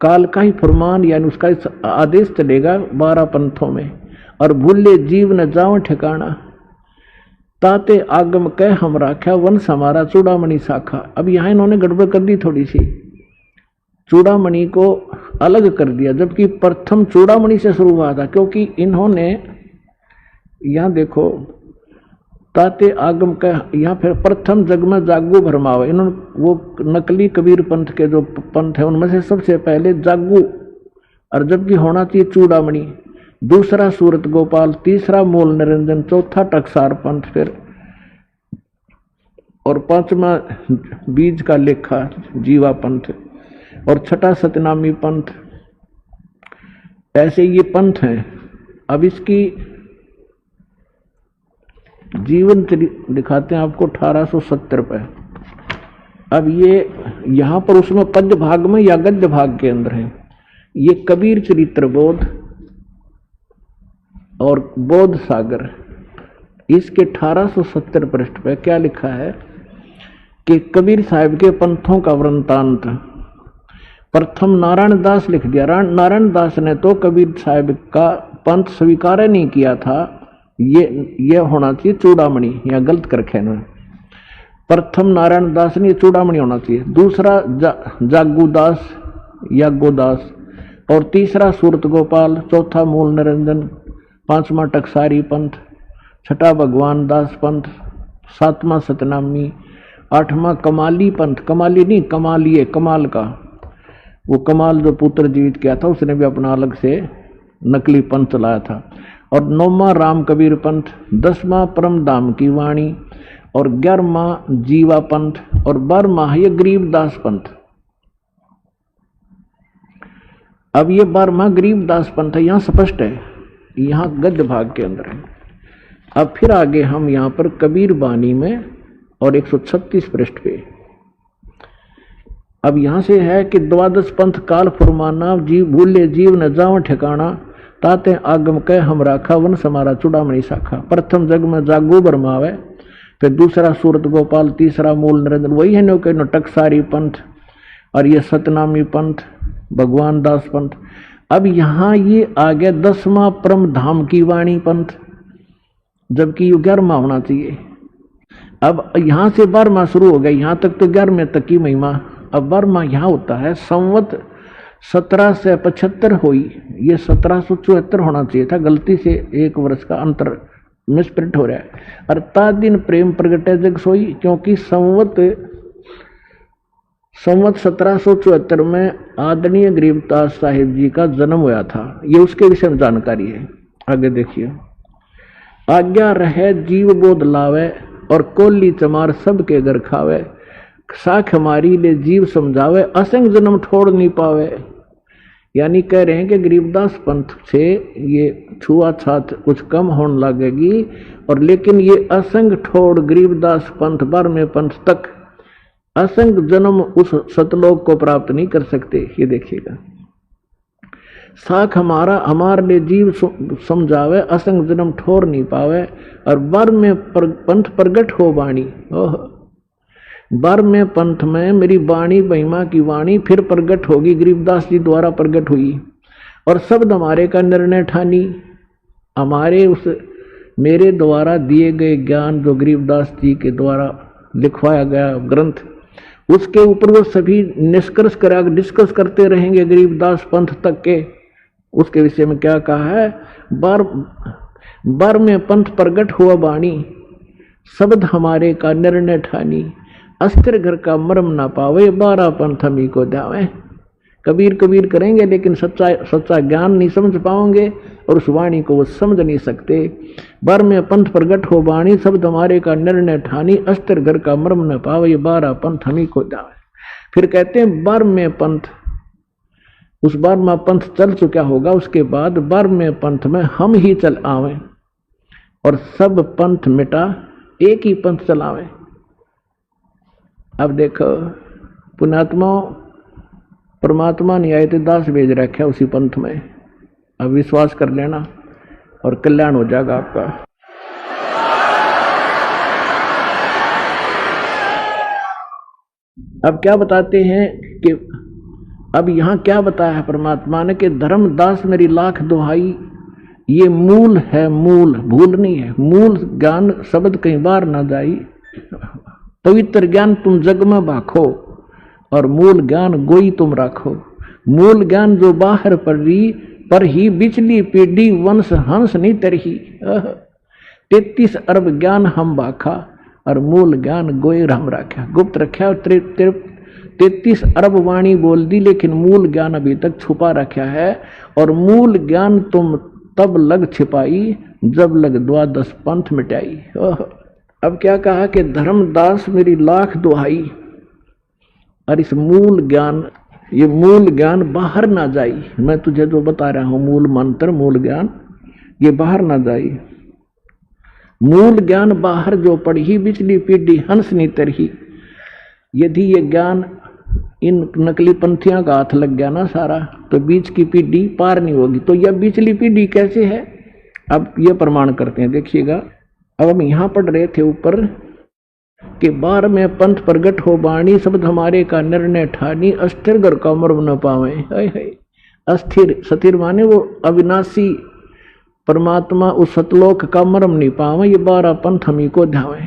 काल का ही फुरमान यानी उसका आदेश चलेगा 12 पंथों में। और भूले जीव न जाओ ठिकाना, ताते आगम कह हम राख्या वंश हमारा चूड़ामणि शाखा। अब यहां इन्होंने गड़बड़ कर दी थोड़ी सी, चूड़ामणि को अलग कर दिया, जबकि प्रथम चूड़ामणि से शुरू हुआ था। क्योंकि इन्होंने यहां देखो, ताते आगम का, यहाँ फिर प्रथम जग में जागू भरमावे। इन्होंने वो नकली कबीर पंथ के जो पंथ है उनमें से सबसे पहले जागू, और जबकि होना चाहिए चूड़ामणि, दूसरा सूरत गोपाल, तीसरा मूल निरंजन, चौथा टकसार पंथ, फिर और 5वां बीज का लेखा जीवा पंथ, और छठा सतनामी पंथ। ऐसे ये पंथ हैं। अब इसकी जीवन दिखाते हैं आपको 1870 पे। अब ये यहां पर उसमें पद्य भाग में या गद्य भाग के अंदर है। ये कबीर चरित्र बोध और बोध सागर, इसके 1870 पृष्ठ पे क्या लिखा है कि कबीर साहब के पंथों का वृंतांत। प्रथम नारायण दास लिख दिया। नारायण दास ने तो कबीर साहब का पंथ स्वीकार नहीं किया था। ये होना चाहिए चूड़ामणि, या गलत कर रखे इन्होंने। प्रथम नारायण दास ने चूड़ामणि होना चाहिए, दूसरा जागूदास या गोदास, और तीसरा सूरत गोपाल, चौथा मूल निरंजन, 5वां टकसारी पंथ, छठा भगवान दास पंथ, 7वां सतनामी, 8वां कमाली पंथ। कमाली नहीं, कमालिए, कमाल का, वो कमाल जो पुत्र जीवित किया था उसने भी अपना अलग से नकली पंथ चलाया था। और 9वां राम कबीर पंथ, 10वां परम धाम की वाणी, और 11वां जीवा पंथ, और 12वां ये गरीबदास पंथ। अब ये 12वां गरीबदास पंथ है, यहां स्पष्ट है, यहां गद्य भाग के अंदर है। अब फिर आगे हम यहां पर कबीर बानी में और 136 पृष्ठ पे, अब यहां से है कि द्वादश पंथ काल फुरमाना, जीव भूले जीव न जाओ ठिकाना, ताते आगम कह हम राखा वंश हमारा चूड़ामणि शाखा। प्रथम जग में जागू बरमावे, फिर दूसरा सूरत गोपाल, तीसरा मूल निरंजन, वही है नो के टकसारी पंथ, और ये सतनामी पंथ, भगवान दास पंथ। अब यहाँ ये आ गया 10वां परम धाम की वाणी पंथ, जबकि ये 11वां होना चाहिए। अब यहाँ से 12वां शुरू हो गया, यहाँ तक तो 11वें तक की महिमा। अब 12वां यहाँ होता है संवत 1775 हुई, ये 1774 होना चाहिए था, गलती से 1 वर्ष का अंतर मिसप्रिंट हो रहा है। अर्थात दिन प्रेम प्रगटे जग सोई, क्योंकि संवत 1774 में आदरणीय गरीबदास साहिब जी का जन्म हुआ था। ये उसके विषय में जानकारी है। आगे देखिए, आज्ञा रहे जीव बोध लावे, और कोली चमार सबके घर खावे, साख हमारी ले जीव समझावे, असंग जन्म छोड़ नहीं पावे। यानी कह रहे हैं कि गरीबदास पंथ से ये छुआछात कुछ कम होने लगेगी, और लेकिन ये असंग छोड़ गरीबदास पंथ 12वें पंथ तक असंग जन्म उस सतलोक को प्राप्त नहीं कर सकते। ये देखिएगा, साख हमारा हमारे लिए जीव समझावे, असंग जन्म ठोर नहीं पावे, और 12वें पंथ प्रगट हो वाणी। ओह, 12वें पंथ में मेरी वाणी महिमा की वाणी फिर प्रगट होगी, गरीबदास जी द्वारा प्रगट हुई, और शब्द हमारे का निर्णय ठानी। हमारे उस मेरे द्वारा दिए गए ज्ञान जो गरीबदास जी के द्वारा लिखवाया गया ग्रंथ, उसके ऊपर वो सभी निष्कर्ष करा डिस्कस करते रहेंगे गरीबदास पंथ तक के, उसके विषय में क्या कहा है? बार में पंथ प्रगट हुआ बाणी, शब्द हमारे का निर्णय ठानी, अस्थिर घर का मर्म ना पावे, 12 पंथ हमी को ध्यावे। कबीर कबीर करेंगे लेकिन सच्चा ज्ञान नहीं समझ पाओगे और उस वाणी को वो समझ नहीं सकते। बार में पंथ प्रगट हो बाणी, शब्द हमारे का निर्णय ठानी, अस्थिर घर का मर्म न पावे, 12 पंथ हमी को ध्यावे। फिर कहते हैं बार में पंथ, उस बार में पंथ चल चुका होगा, उसके बाद बार में पंथ में हम ही चल आवे और सब पंथ मिटा एक ही पंथ चलावे। अब देखो पुण्यात्मा, परमात्मा नहीं आए थे, दास भेज रखे उसी पंथ में। अब विश्वास कर लेना और कल्याण हो जाएगा आपका। अब क्या बताते हैं कि अब यहां क्या बताया है परमात्मा ने कि धर्मदास मेरी लाख दुहाई, ये मूल है, मूल भूल नहीं है। मूल ज्ञान शब्द कई बार ना जाई, पवित्र ज्ञान तुम जग में भाखो और मूल ज्ञान गोई तुम राखो। मूल ज्ञान जो बाहर पर ही बिचली पीढ़ी वंश हंस नहीं तरही। 33 अरब ज्ञान हम बाखा और मूल ज्ञान गोई हम राख्या। गुप्त रख्या 33 अरब वाणी बोल दी, लेकिन मूल ज्ञान अभी तक छुपा रखा है। और मूल ज्ञान तुम तब लग छिपाई जब लग 12 पंथ मिटाई। अब क्या कहा कि धर्मदास मेरी लाख दुहाई, और इस मूल ज्ञान, ये मूल ज्ञान बाहर ना जाई। मैं तुझे जो बता रहा हूं मूल मंत्र, मूल ज्ञान, ये बाहर ना जाई। मूल ज्ञान बाहर जो पढ़ी, बिचली पीढ़ी हंस नहीं तरही। यदि ये ज्ञान इन नकली पंथियों का हाथ लग गया ना सारा, तो बीच की पीढ़ी पार नहीं होगी। तो यह बिचली पीढ़ी कैसे है? अब ये प्रमाण करते हैं, देखिएगा। अब हम यहां पढ़ रहे थे ऊपर कि बार में पंथ प्रगट हो बाणी, शब्द हमारे का निर्णय ठानी, अस्थिर घर का मर्म न पावे। अस्थिर, स्थिर माने वो अविनाशी परमात्मा, उस सतलोक का मर्म नहीं पावे, ये 12 पंथ हमी को ध्यावे।